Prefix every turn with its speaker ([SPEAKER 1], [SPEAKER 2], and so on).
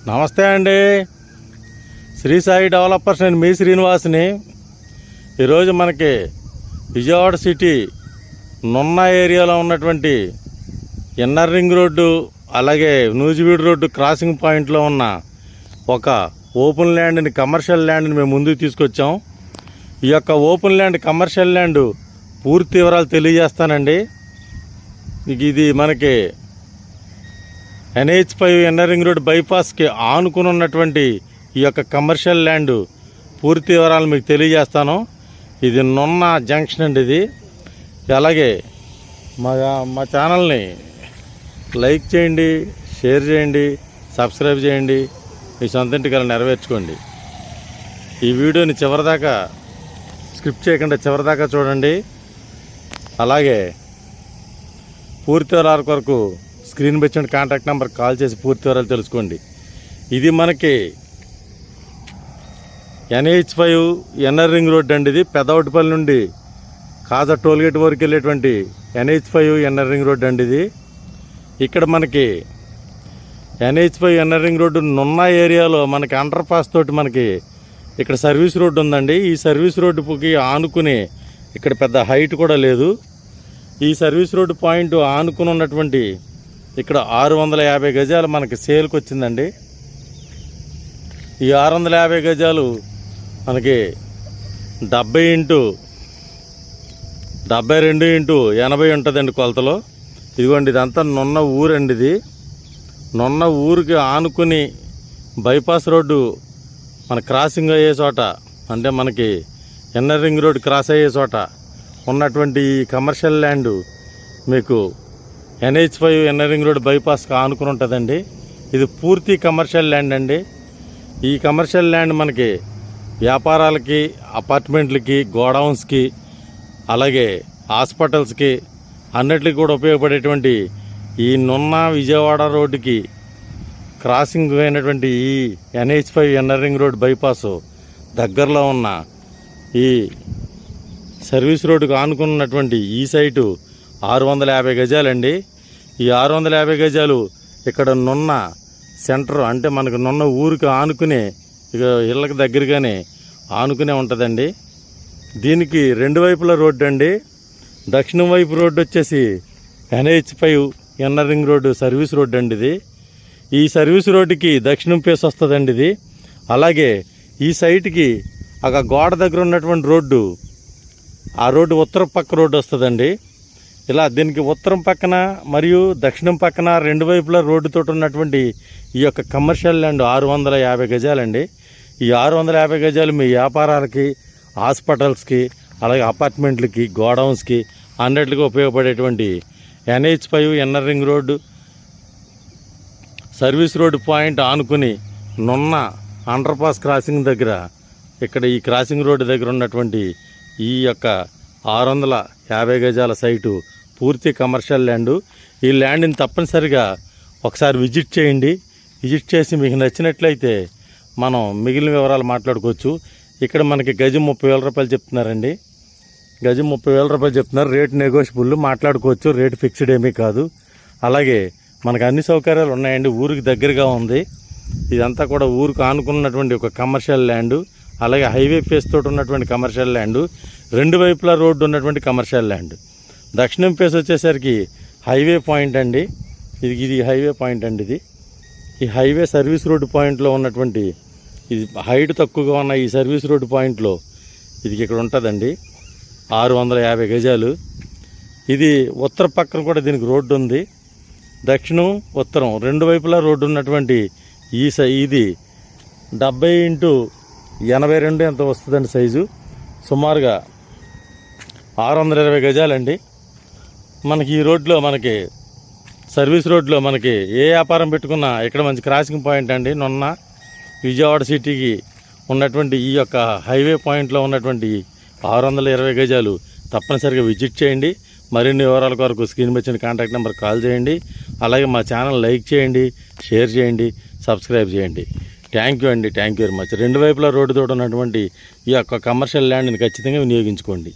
[SPEAKER 1] నమస్తే అండి. శ్రీ సాయి డెవలపర్స్, నేను మీ శ్రీనివాస్ని. ఈరోజు మనకి విజయవాడ సిటీ నున్న ఏరియాలో ఉన్నటువంటి ఇన్నర్ రింగ్ రోడ్డు అలాగే నూజివీడు రోడ్డు క్రాసింగ్ పాయింట్లో ఉన్న ఒక ఓపెన్ ల్యాండ్ని, కమర్షియల్ ల్యాండ్ని మేము ముందుకు తీసుకొచ్చాం. ఈ యొక్క ఓపెన్ ల్యాండ్, కమర్షియల్ ల్యాండ్ పూర్తి వివరాలు తెలియజేస్తానండి. ఇది మనకి NH5 ఇన్నర్ రింగ్ రోడ్ బైపాస్కి ఆనుకుని ఉన్నటువంటి ఈ యొక్క కమర్షియల్ ల్యాండ్ పూర్తి వివరాలు మీకు తెలియజేస్తాను. ఇది నున్న జంక్షన్ అండి. ఇది అలాగే మా ఛానల్ని లైక్ చేయండి, షేర్ చేయండి, సబ్స్క్రైబ్ చేయండి. మీ సొంత ఇంటికి నెరవేర్చుకోండి. ఈ వీడియోని చివరిదాకా స్కిప్ చేయకుండా చివరిదాకా చూడండి. అలాగే పూర్తి వివరాల కొరకు స్క్రీన్ పెట్టిన కాంటాక్ట్ నెంబర్ కాల్ చేసి పూర్తి వివరాలు తెలుసుకోండి. ఇది మనకి NH5 ఇన్నర్ రింగ్ రోడ్ అండి. ఇది పెదవటిపల్లి నుండి కాజా టోల్గేట్ వరకు వెళ్ళేటువంటి NH5 ఇన్నర్ రింగ్ రోడ్ అండి. ఇది ఇక్కడ మనకి NH5 ఇన్నర్ రింగ్ రోడ్డు నున్న ఏరియాలో మనకి అండర్ పాస్ తోటి మనకి ఇక్కడ సర్వీస్ రోడ్డు ఉందండి. ఈ సర్వీస్ రోడ్డుకి ఆనుకుని ఇక్కడ పెద్ద హైట్ కూడా లేదు. ఈ సర్వీస్ రోడ్డు పాయింట్ ఆనుకుని ఉన్నటువంటి ఇక్కడ 650 గజాలు మనకి సేల్కి వచ్చిందండి. ఈ 650 గజాలు మనకి 70x72x80 ఉంటుందండి కొలతలో. ఇదిగోండి, ఇదంతా నున్న ఊరండి. ఇది నున్న ఊరికి ఆనుకుని బైపాస్ రోడ్డు మన క్రాసింగ్ అయ్యే చోట, అంటే మనకి ఇన్నర్ రింగ్ రోడ్ క్రాస్ అయ్యే చోట ఉన్నటువంటి ఈ కమర్షియల్ ల్యాండ్ మీకు NH5 ఇన్నర్ రింగ్ రోడ్ బైపాస్కి ఆనుకుని ఉంటుందండి. ఇది పూర్తి కమర్షియల్ ల్యాండ్ అండి. ఈ కమర్షియల్ ల్యాండ్ మనకి వ్యాపారాలకి, అపార్ట్మెంట్లకి, గోడౌన్స్కి, అలాగే హాస్పిటల్స్కి అన్నిటికీ కూడా ఉపయోగపడేటువంటి ఈ నున్న విజయవాడ రోడ్డుకి క్రాసింగ్ అయినటువంటి ఈ NH5 inner ring road bypass దగ్గరలో ఉన్న ఈ సర్వీస్ రోడ్డుకు ఆనుకున్నటువంటి ఈ సైటు 650 గజాలండి. ఈ 650 గజాలు ఇక్కడ నున్న సెంటర్, అంటే మనకు నున్న ఊరికి ఆనుకునే, ఇక ఇళ్ళకి దగ్గరగానే ఆనుకునే ఉంటుందండి. దీనికి రెండు వైపుల రోడ్డు అండి. దక్షిణం వైపు రోడ్డు వచ్చేసి NH5 inner ring road service road అండి. ఇది ఈ సర్వీస్ రోడ్డుకి దక్షిణం ఫేస్ వస్తుందండి. ఇది అలాగే ఈ సైట్కి ఒక గోడ దగ్గర ఉన్నటువంటి రోడ్డు, ఆ రోడ్డు ఉత్తర పక్క రోడ్డు వస్తుందండి. ఇలా దీనికి ఉత్తరం పక్కన మరియు దక్షిణం పక్కన రెండు వైపులా రోడ్డుతో ఉన్నటువంటి ఈ యొక్క కమర్షియల్ ల్యాండ్ 650 గజాలండి. ఈ 650 గజాలు మీ వ్యాపారాలకి, హాస్పిటల్స్కి, అలాగే అపార్ట్మెంట్లకి, గోడౌన్స్కి అన్నిటికీ ఉపయోగపడేటువంటి NH5 inner ring road service road point ఆనుకుని నున్న అండర్ పాస్ క్రాసింగ్ దగ్గర, ఇక్కడ ఈ క్రాసింగ్ రోడ్డు దగ్గర ఉన్నటువంటి ఈ యొక్క 650 గజాల సైటు పూర్తి కమర్షియల్ ల్యాండు. ఈ ల్యాండ్ని తప్పనిసరిగా ఒకసారి విజిట్ చేయండి. విజిట్ చేసి మీకు నచ్చినట్లయితే మనం మిగిలిన వివరాలు మాట్లాడుకోవచ్చు. ఇక్కడ మనకి గజం 30,000 రూపాయలు చెప్తున్నారండి. గజం 30,000 రూపాయలు చెప్తున్నారు. రేట్ నెగోషియబుల్, మాట్లాడుకోవచ్చు. రేట్ ఫిక్స్డ్ ఏమీ కాదు. అలాగే మనకు అన్ని సౌకర్యాలు ఉన్నాయండి. ఊరికి దగ్గరగా ఉంది. ఇదంతా కూడా ఊరికి ఆనుకున్నటువంటి ఒక కమర్షియల్ ల్యాండు. అలాగే హైవే ఫేస్ తోటి ఉన్నటువంటి కమర్షియల్ ల్యాండు, రెండు వైపులా రోడ్డు ఉన్నటువంటి కమర్షియల్ ల్యాండ్. దక్షిణం ఫేస్ వచ్చేసరికి హైవే పాయింట్ అండి. ఇది హైవే పాయింట్ అండి. ఇది ఈ హైవే సర్వీస్ రోడ్డు పాయింట్లో ఉన్నటువంటి, ఇది హైట్ తక్కువగా ఉన్న ఈ సర్వీస్ రోడ్డు పాయింట్లో ఇది ఇక్కడ ఉంటుందండి. 650 గజాలు. ఇది ఉత్తర పక్కన కూడా దీనికి రోడ్డు ఉంది. దక్షిణం, ఉత్తరం రెండు వైపులా రోడ్డు ఉన్నటువంటి ఇది 70x82 ఎంత వస్తుందండి సైజు. సుమారుగా 620 గజాలండి. మనకి ఈ రోడ్లో, మనకి సర్వీస్ రోడ్లో మనకి ఏ వ్యాపారం పెట్టుకున్నా ఇక్కడ మంచి క్రాసింగ్ పాయింట్ అండి. నున్న విజయవాడ సిటీకి ఉన్నటువంటి ఈ యొక్క హైవే పాయింట్లో ఉన్నటువంటి 620 గజాలు తప్పనిసరిగా విజిట్ చేయండి. మరిన్ని వివరాల కొరకు స్క్రీన్ వచ్చిన కాంటాక్ట్ నెంబర్ కాల్ చేయండి. అలాగే మా ఛానల్ లైక్ చేయండి, షేర్ చేయండి, సబ్స్క్రైబ్ చేయండి. థ్యాంక్ యూ అండి. Thank you very much. రెండు వైపులా రోడ్డుతో ఉన్నటువంటి ఈ యొక్క కమర్షియల్ ల్యాండ్ని ఖచ్చితంగా వినియోగించుకోండి.